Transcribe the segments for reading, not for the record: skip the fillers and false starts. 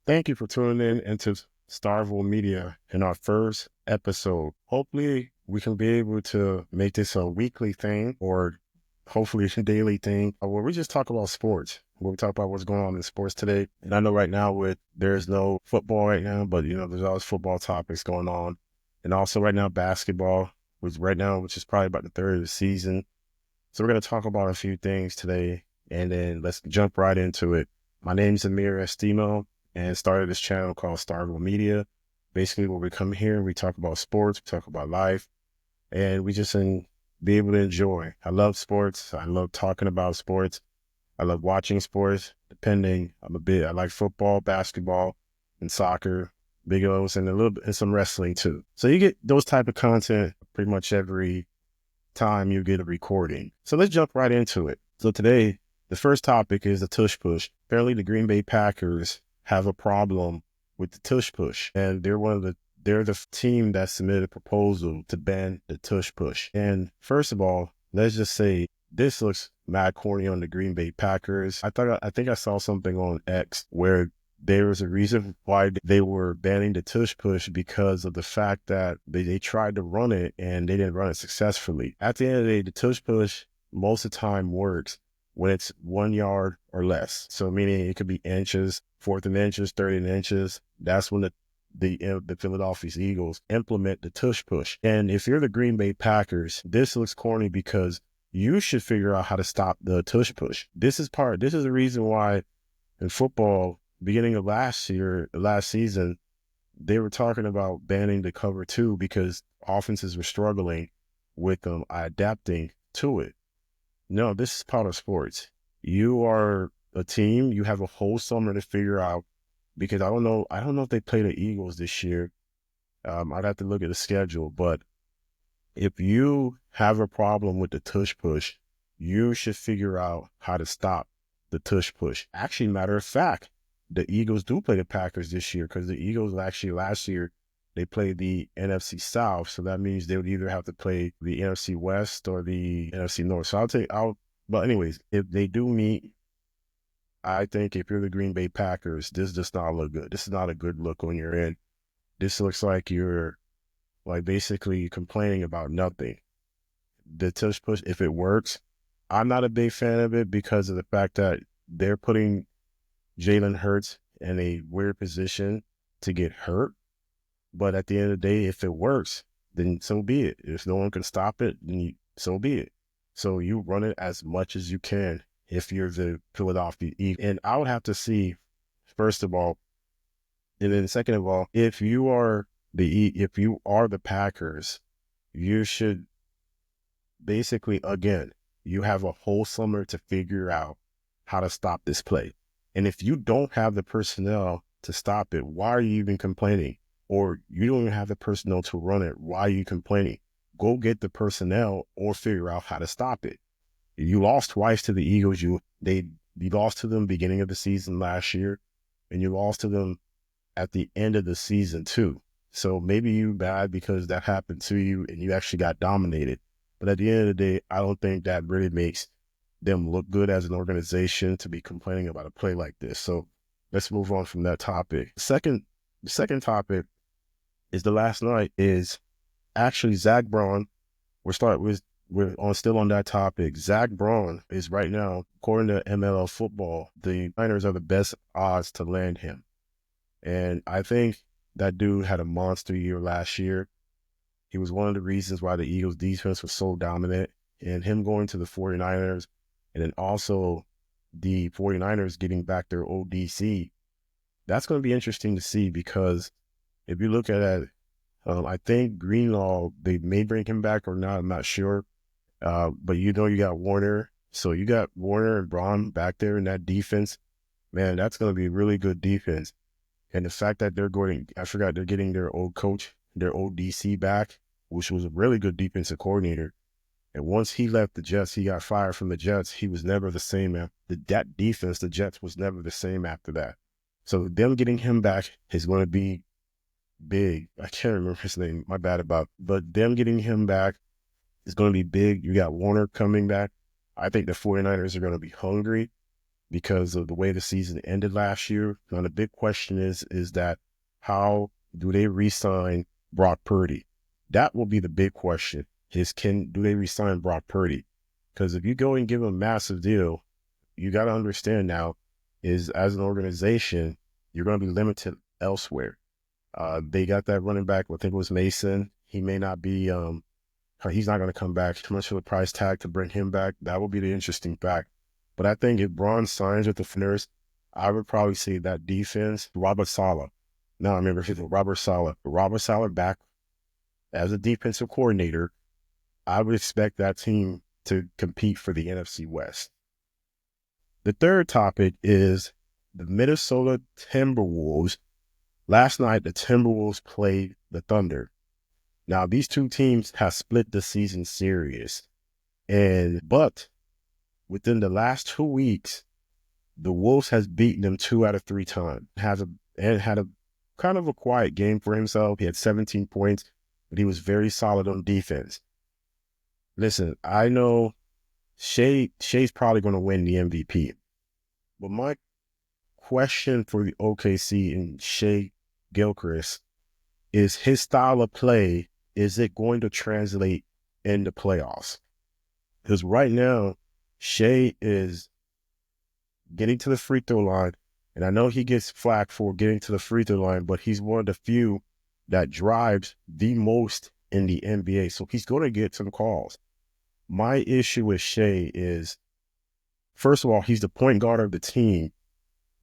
Thank you for tuning in into Starville Media in our first episode. Hopefully, we can be able to make this a weekly thing or hopefully a daily thing where we just talk about sports, where we talk about what's going on in sports today. And I know right now there's no football right now, but there's always football topics going on. And also right now basketball, which is probably about the third of the season. So we're going to talk about a few things today, and then let's jump right into it. My name's Amir Estimo, and started this channel called Starville Media. Basically, where we come here, we talk about sports, we talk about life, and we just be able to enjoy. I love sports. I love talking about sports. I love watching sports. I like football, basketball, and soccer, big O's, and a little bit and some wrestling too. So you get those type of content pretty much every time you get a recording. So let's jump right into it. So today, the first topic is the tush push. Apparently the Green Bay Packers have a problem with the tush push, and they're the team that submitted a proposal to ban the tush push. And first of all, let's just say this looks mad corny on the Green Bay Packers. I think I saw something on X where there was a reason why they were banning the tush push because of the fact that they tried to run it and they didn't run it successfully. At the end of the day, the tush push most of the time works when it's 1 yard or less. So meaning it could be inches, 4th and inches, 30 inches. That's when the Philadelphia Eagles implement the tush push. And if you're the Green Bay Packers, this looks corny because you should figure out how to stop the tush push. This is the reason why in football, beginning of last season, they were talking about banning the cover two because offenses were struggling with adapting to it. No, this is part of sports. You are a team. You have a whole summer to figure out because I don't know if they play the Eagles this year. I'd have to look at the schedule, but if you have a problem with the tush push, you should figure out how to stop the tush push. Actually, matter of fact, the Eagles do play the Packers this year because the Eagles actually last year, they played the NFC South. So that means they would either have to play the NFC West or the NFC North. So but anyways, if they do meet, I think if you're the Green Bay Packers, this does not look good. This is not a good look on your end. This looks like you're like basically complaining about nothing. The tush push, if it works, I'm not a big fan of it because of the fact that they're putting Jalen Hurts in a weird position to get hurt. But at the end of the day, if it works, then so be it. If no one can stop it, then so be it. So you run it as much as you can if you're the Philadelphia Eagles. And I would have to see, first of all, and then second of all, if you are the Packers, you should basically, again, you have a whole summer to figure out how to stop this play. And if you don't have the personnel to stop it, why are you even complaining? Or you don't even have the personnel to run it, why are you complaining? Go get the personnel or figure out how to stop it. You lost twice to the Eagles. You lost to them beginning of the season last year, and you lost to them at the end of the season too. So maybe you bad because that happened to you and you actually got dominated. But at the end of the day, I don't think that really makes them look good as an organization to be complaining about a play like this. So let's move on from that topic. The second topic is the last night is actually Zach Braun. We're still on that topic. Zach Braun is right now, according to MLL Football, the Niners are the best odds to land him. And I think that dude had a monster year last year. He was one of the reasons why the Eagles defense was so dominant, and him going to the 49ers and then also the 49ers getting back their ODC. That's going to be interesting to see because if you look at it, I think Greenlaw, they may bring him back or not. I'm not sure. But you got Warner. So you got Warner and Braun back there in that defense. Man, that's going to be a really good defense. And the fact that they're getting their old coach, their old DC back, which was a really good defensive coordinator. And once he left the Jets, he got fired from the Jets. He was never the same. That defense, the Jets, was never the same after that. So them getting him back is going to be big. I can't remember his name. My bad but them getting him back is going to be big. You got Warner coming back. I think the 49ers are going to be hungry. because of the way the season ended last year. Now, the big question is that how do they re-sign Brock Purdy? That will be the big question, is do they re-sign Brock Purdy? Because if you go and give him a massive deal, you got to understand now is as an organization, you're going to be limited elsewhere. They got that running back, I think it was Mason. He may not be, he's not going to come back. Too much of a price tag to bring him back. That will be the interesting fact. But I think if Braun signs with the Flyers, I would probably see that defense, Robert Saleh. Now I remember Robert Saleh. Robert Saleh back as a defensive coordinator. I would expect that team to compete for the NFC West. The third topic is the Minnesota Timberwolves. Last night, the Timberwolves played the Thunder. Now, these two teams have split the season series. But within the last 2 weeks, the Wolves has beaten them 2 out of 3 times. Had a kind of a quiet game for himself. He had 17 points, but he was very solid on defense. Listen, I know Shai's probably going to win the MVP. But my question for the OKC and Shai Gilgeous is his style of play, is it going to translate in the playoffs? Because right now, Shai is getting to the free throw line, and I know he gets flack for getting to the free throw line, but he's one of the few that drives the most in the NBA, so he's going to get some calls. My issue with Shai is, first of all, he's the point guard of the team,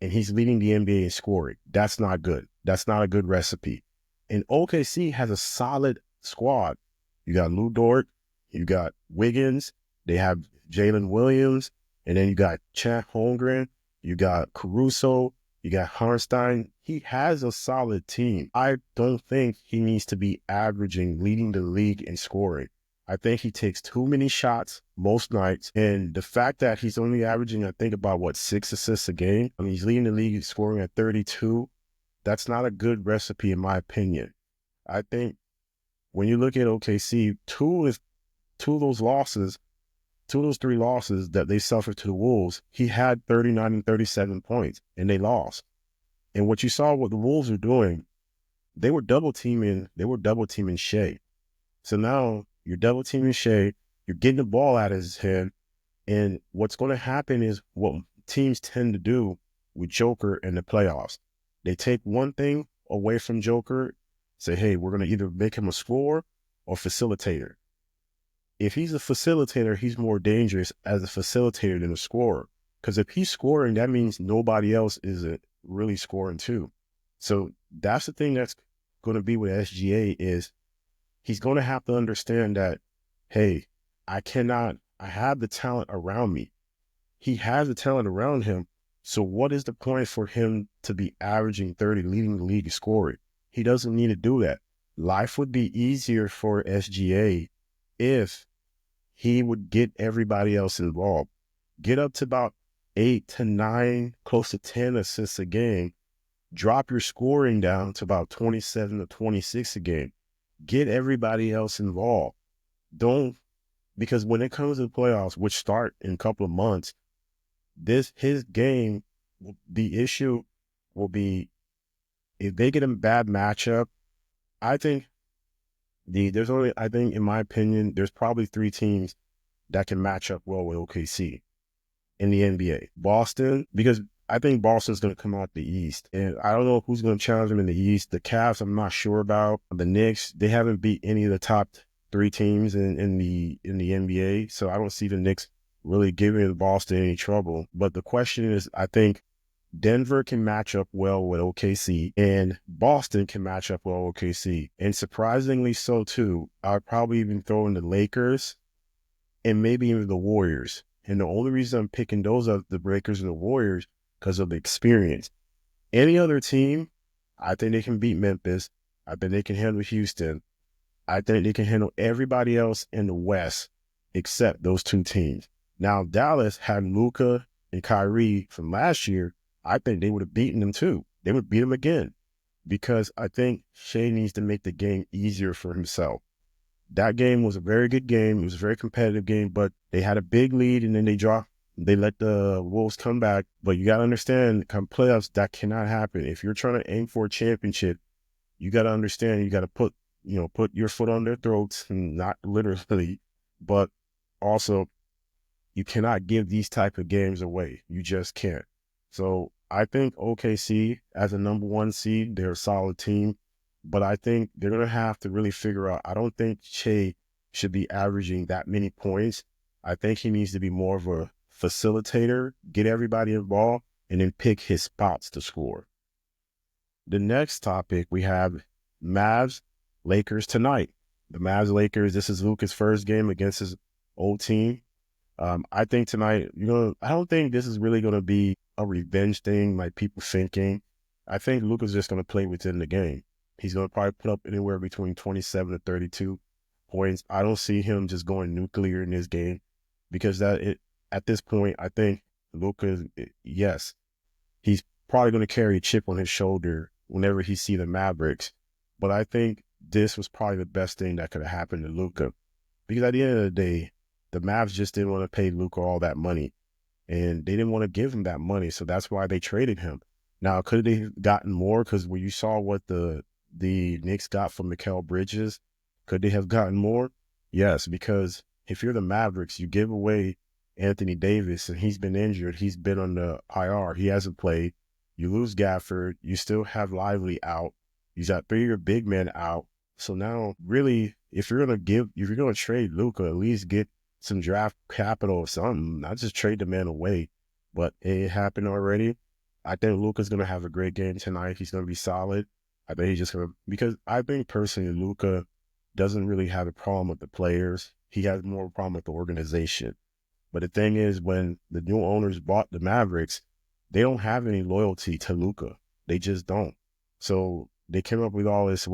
and he's leading the NBA in scoring. That's not good. That's not a good recipe. And OKC has a solid squad. You got Lou Dort, you got Wiggins, they have Jalen Williams, and then you got Chet Holmgren, you got Caruso, you got Hartenstein. He has a solid team. I don't think he needs to be leading the league in scoring. I think he takes too many shots most nights. And the fact that he's only averaging, I think, about 6 assists a game. I mean, he's leading the league scoring at 32. That's not a good recipe, in my opinion. I think when you look at OKC, two of those 3 losses that they suffered to the Wolves, he had 39 and 37 points, and they lost. And what you saw what the Wolves were doing, they were double teaming Shai. So now you're double teaming Shai, you're getting the ball out of his head, and what's going to happen is what teams tend to do with Joker in the playoffs. They take one thing away from Joker, say, hey, we're going to either make him a scorer or facilitator. If he's a facilitator, he's more dangerous as a facilitator than a scorer. Because if he's scoring, that means nobody else isn't really scoring too. So that's the thing that's going to be with SGA is he's going to have to understand that, hey, I have the talent around me. He has the talent around him. So what is the point for him to be averaging 30, leading the league in scoring? He doesn't need to do that. Life would be easier for SGA if he would get everybody else involved. Get up to about 8 to 9, close to 10 assists a game. Drop your scoring down to about 27 to 26 a game. Get everybody else involved. Because when it comes to the playoffs, which start in a couple of months, his game, the issue will be if they get a bad matchup. I think in my opinion, there's probably 3 teams that can match up well with OKC in the NBA. Boston, because I think Boston's going to come out the East, and I don't know who's going to challenge them in the East. The Cavs, I'm not sure about. The Knicks, they haven't beat any of the top 3 teams in the NBA, so I don't see the Knicks really giving Boston any trouble. But the question is, I think Denver can match up well with OKC, and Boston can match up well with OKC. And surprisingly so, too, I'd probably even throw in the Lakers and maybe even the Warriors. And the only reason I'm picking those up, the Lakers and the Warriors, because of the experience. Any other team, I think they can beat Memphis. I think they can handle Houston. I think they can handle everybody else in the West except those 2 teams. Now, Dallas had Luka and Kyrie from last year. I think they would have beaten them too. They would beat them again because I think Shai needs to make the game easier for himself. That game was a very good game. It was a very competitive game, but they had a big lead and then they dropped They let the Wolves come back, but you got to understand, come playoffs, that cannot happen. If you're trying to aim for a championship, you got to understand, you got to put your foot on their throats, not literally, but also you cannot give these type of games away. You just can't. So I think OKC as a number 1 seed, they're a solid team, but I think they're going to have to really figure out, I don't think Shai should be averaging that many points. I think he needs to be more of a facilitator, get everybody involved, and then pick his spots to score. The next topic we have Mavs Lakers tonight. The Mavs Lakers, this is Luka's first game against his old team. I think tonight, I don't think this is really going to be a revenge thing like people thinking. I think Luka's just going to play within the game. He's going to probably put up anywhere between 27 to 32 points. I don't see him just going nuclear in this game because at this point, I think Luka, yes, he's probably going to carry a chip on his shoulder whenever he see the Mavericks. But I think this was probably the best thing that could have happened to Luka because at the end of the day, the Mavs just didn't want to pay Luka all that money, and they didn't want to give him that money, so that's why they traded him. Now, could they have gotten more? Because when you saw what the Knicks got from Mikal Bridges, could they have gotten more? Yes, because if you're the Mavericks, you give away Anthony Davis, and he's been injured. He's been on the IR. He hasn't played. You lose Gafford. You still have Lively out. You got 3 of your big men out. So now, really, if you're gonna trade Luka, at least get some draft capital or something, not just trade the man away. But it happened already. I think Luka's going to have a great game tonight. He's going to be solid. I think he's just going to, because I think personally Luka doesn't really have a problem with the players. He has more of a problem with the organization. But the thing is, when the new owners bought the Mavericks, they don't have any loyalty to Luka. They just don't. So they came up with all this,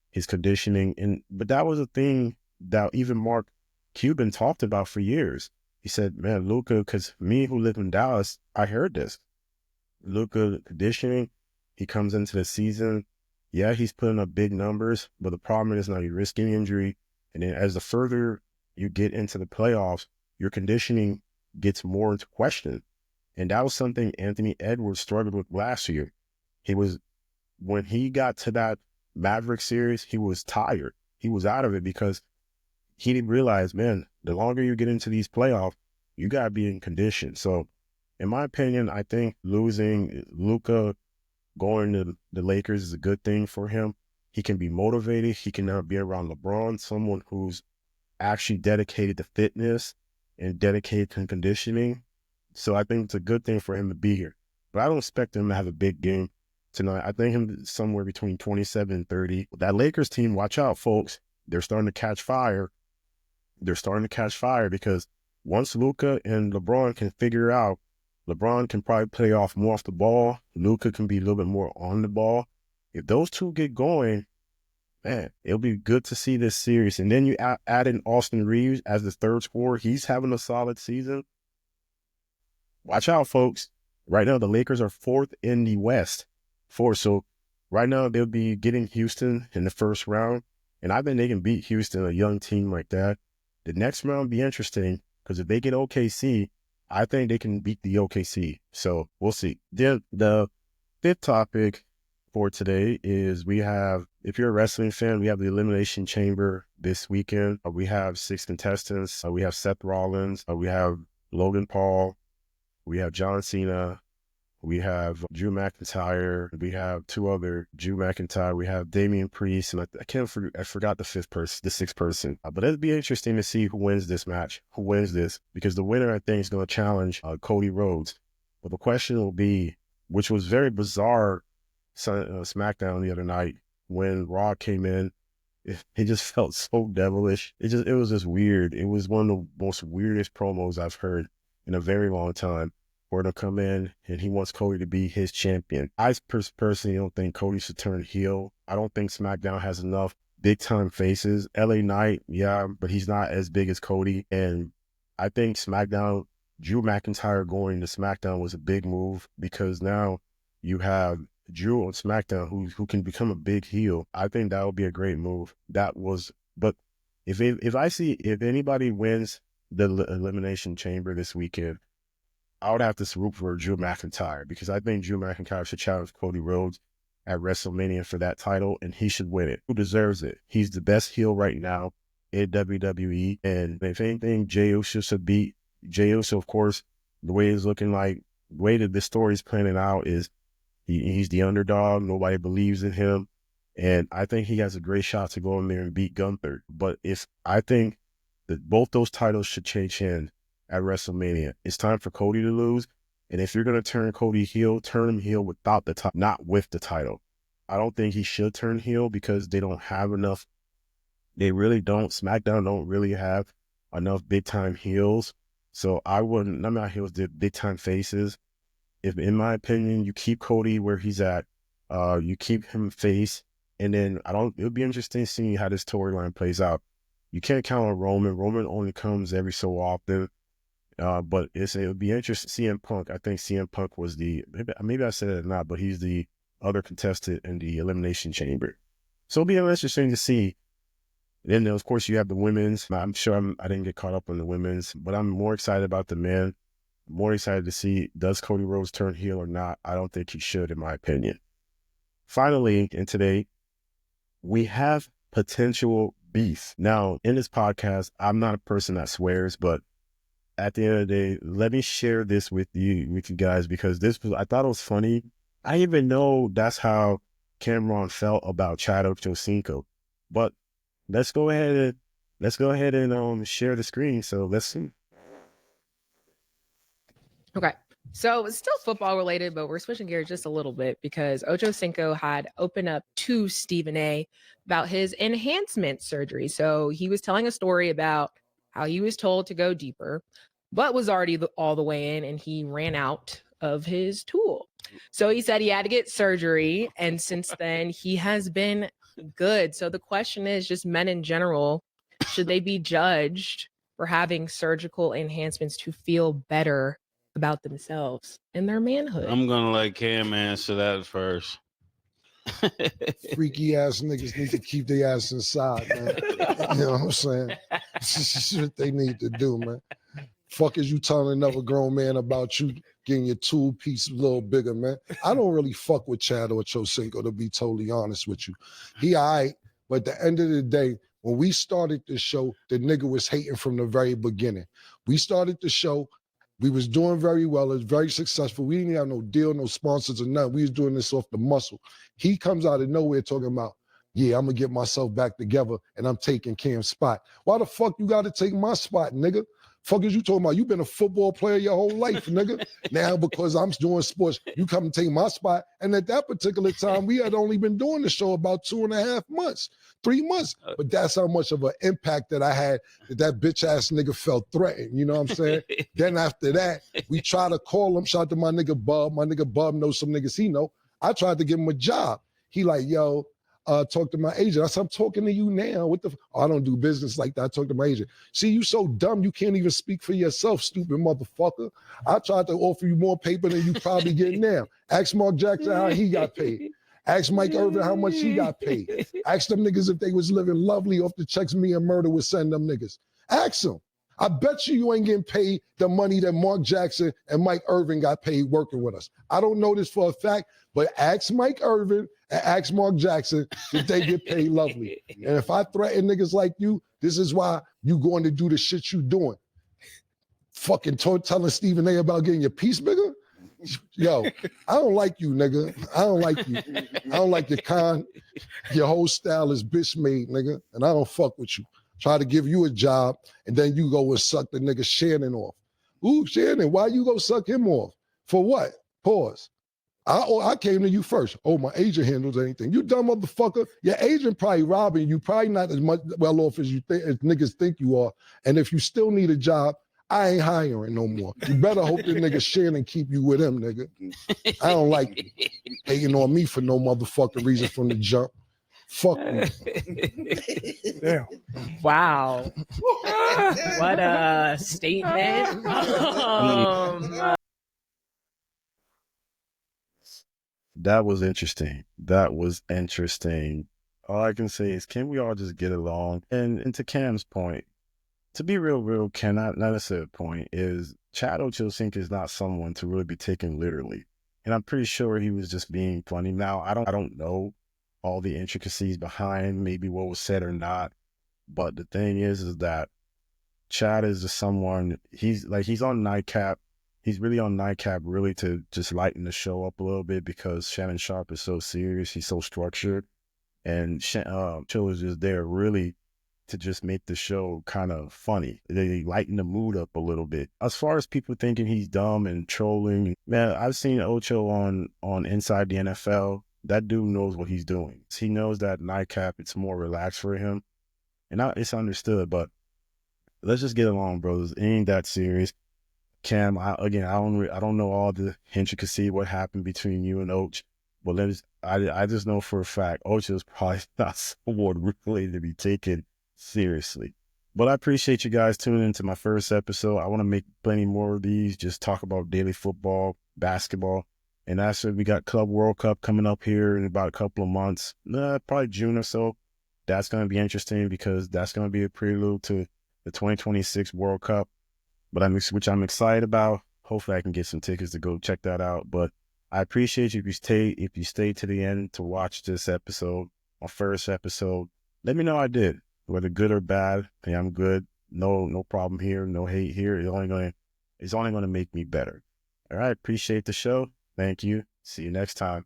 his conditioning. But that was a thing that even Mark Cuban talked about for years. He said, man, Luka, because me who live in Dallas, I heard this. Luka conditioning, he comes into the season, yeah, he's putting up big numbers, but the problem is now you're risking injury. And then as the further you get into the playoffs, your conditioning gets more into question. And that was something Anthony Edwards struggled with last year. When he got to that Maverick series, he was tired. He was out of it because he didn't realize, man, the longer you get into these playoffs, you got to be in condition. So, in my opinion, I think losing Luka going to the Lakers is a good thing for him. He can be motivated. He can now be around LeBron, someone who's actually dedicated to fitness and dedicated to conditioning. So, I think it's a good thing for him to be here. But I don't expect him to have a big game tonight. I think him somewhere between 27 and 30. That Lakers team, watch out, folks. They're starting to catch fire. They're starting to catch fire because once Luka and LeBron can figure out, LeBron can probably play more off the ball. Luka can be a little bit more on the ball. If those two get going, man, it'll be good to see this series. And then you add in Austin Reeves as the third scorer. He's having a solid season. Watch out, folks. Right now, the Lakers are 4th in the West. So right now, they'll be getting Houston in the first round. And I think they can beat Houston, a young team like that. The next round will be interesting because if they get OKC, I think they can beat the OKC. So we'll see. Then the 5th topic for today is if you're a wrestling fan, we have the Elimination Chamber this weekend. We have 6 contestants. We have Seth Rollins. We have Logan Paul. We have John Cena. We have Drew McIntyre. We have 2 other Drew McIntyre. We have Damian Priest, and I forgot the 6th person. But it'd be interesting to see who wins this match, because the winner I think is going to challenge Cody Rhodes. But the question will be, which was very bizarre, SmackDown the other night when Raw came in. It just felt so devilish. It was just weird. It was one of the most weirdest promos I've heard in a very long time. For him to come in and he wants Cody to be his champion. I personally don't think Cody should turn heel. I don't think SmackDown has enough big time faces. LA Knight, yeah, but he's not as big as Cody. And I think SmackDown, Drew McIntyre going to SmackDown was a big move because now you have Drew on SmackDown who can become a big heel. I think that would be a great move. But if anybody wins the Elimination Chamber this weekend, I would have to root for Drew McIntyre because I think Drew McIntyre should challenge Cody Rhodes at WrestleMania for that title, and he should win it. Who deserves it? He's the best heel right now in WWE, and if anything, Jey Uso should beat Jey Uso. Of course, the way it's looking like, the way that the story's planning out is he's the underdog. Nobody believes in him, and I think he has a great shot to go in there and beat Gunther. But I think that both those titles should change hands at WrestleMania. It's time for Cody to lose. And if you're going to turn Cody heel, turn him heel without the title, not with the title. I don't think he should turn heel because they don't have enough. They really don't. SmackDown don't really have enough big-time heels. So I'm not heels, they're big-time faces. If, in my opinion, you keep Cody where he's at, you keep him face, and then it'll be interesting seeing how this storyline plays out. You can't count on Roman. Roman only comes every so often. But it'll be interesting. CM Punk, I think CM Punk was maybe I said it or not, but he's the other contestant in the Elimination Chamber. So it'll be interesting to see. Then, of course, you have the women's. I'm sure I didn't get caught up on the women's, but I'm more excited about the men. More excited to see, does Cody Rhodes turn heel or not? I don't think he should, in my opinion. Finally, and today, we have potential beef. Now, in this podcast, I'm not a person that swears, but at the end of the day, let me share this with you guys, because I thought it was funny. I even know that's how CamRon felt about Chad Ochocinco. But let's go ahead and share the screen. So let's see. Okay. So it's still football related, but we're switching gears just a little bit because Ochocinco had opened up to Stephen A about his enhancement surgery. So he was telling a story about how he was told to go deeper, but was already all the way in, and he ran out of his tool. So he said he had to get surgery, and since then he has been good. So the question is, just men in general, should they be judged for having surgical enhancements to feel better about themselves and their manhood? I'm gonna let Cam answer that first. Freaky ass niggas need to keep their ass inside, man. You know what I'm saying? This is what they need to do, man. Fuck is you telling another grown man about you getting your tool piece a little bigger, man? I don't really fuck with Chad Ochocinco, to be totally honest with you. He all right, but at the end of the day, when we started the show, the nigga was hating from the very beginning. We started the show, we was doing very well, it was very successful. We didn't have no deal, no sponsors or nothing. We was doing this off the muscle. He comes out of nowhere talking about, yeah, I'm gonna get myself back together and I'm taking Cam's spot. Why the fuck you gotta take my spot, nigga? Fuck is you talking about? You been a football player your whole life, nigga. Now because I'm doing sports, you come and take my spot. And at that particular time, we had only been doing the show about 2.5 months, 3 months. But that's how much of an impact that I had, that bitch ass nigga felt threatened. You know what I'm saying? Then after that, we try to call him. Shout out to my nigga Bub. My nigga Bub knows some niggas he know. I tried to give him a job. He like, yo, talk to my agent. I said, I'm talking to you now. What the? I don't do business like that. I talk to my agent. See, you so dumb, you can't even speak for yourself, stupid motherfucker. I tried to offer you more paper than you probably get now. Ask Mark Jackson how he got paid. Ask Mike Irvin how much he got paid. Ask them niggas if they was living lovely off the checks me and Murder would send them niggas. Ask them. I bet you ain't getting paid the money that Mark Jackson and Mike Irvin got paid working with us. I don't know this for a fact, but ask Mike Irvin and ask Mark Jackson if they get paid lovely. And if I threaten niggas like you, this is why you going to do the shit you doing. Fucking telling Stephen A about getting your piece bigger? Yo, I don't like you, nigga. I don't like you. I don't like your con. Your whole style is bitch made, nigga. And I don't fuck with you. Try to give you a job, and then you go and suck the nigga Shannon off. Ooh, Shannon, why you go suck him off? For what? Pause. I came to you first. Oh, my agent handles anything. You dumb motherfucker. Your agent probably robbing you. Probably not as much well off as as niggas think you are. And if you still need a job, I ain't hiring no more. You better hope the nigga Shannon keep you with him, nigga. I don't like you hating on me for no motherfucking reason from the jump. Fuck you. Damn. Wow. What a statement. That was interesting. That was interesting. All I can say is, can we all just get along? And to Cam's point, to be real, Ken, not necessarily a point, is Chad Ochocinco is not someone to really be taken literally. And I'm pretty sure he was just being funny. Now, I don't know all the intricacies behind maybe what was said or not. But the thing is that Chad is just someone, he's on Nightcap. He's really on Nightcap really to just lighten the show up a little bit because Shannon Sharp is so serious. He's so structured. And Chill is just there really to just make the show kind of funny. They lighten the mood up a little bit. As far as people thinking he's dumb and trolling, man, I've seen Ocho on Inside the NFL. That dude knows what he's doing. He knows that Nightcap, it's more relaxed for him. And it's understood, but let's just get along, brothers. It ain't that serious. Cam, I don't know all the intricacy of what happened between you and Oach, but I just know for a fact Oach is probably not someone really to be taken seriously. But I appreciate you guys tuning into my first episode. I want to make plenty more of these, just talk about daily football, basketball. And that's it. We got Club World Cup coming up here in about a couple of months, probably June or so. That's going to be interesting because that's going to be a prelude to the 2026 World Cup, which I'm excited about. Hopefully I can get some tickets to go check that out. But I appreciate you if you stay to the end to watch this episode, my first episode. Let me know I did, whether good or bad. Hey, I'm good. No problem here. No hate here. It's only going to make me better. All right. Appreciate the show. Thank you. See you next time.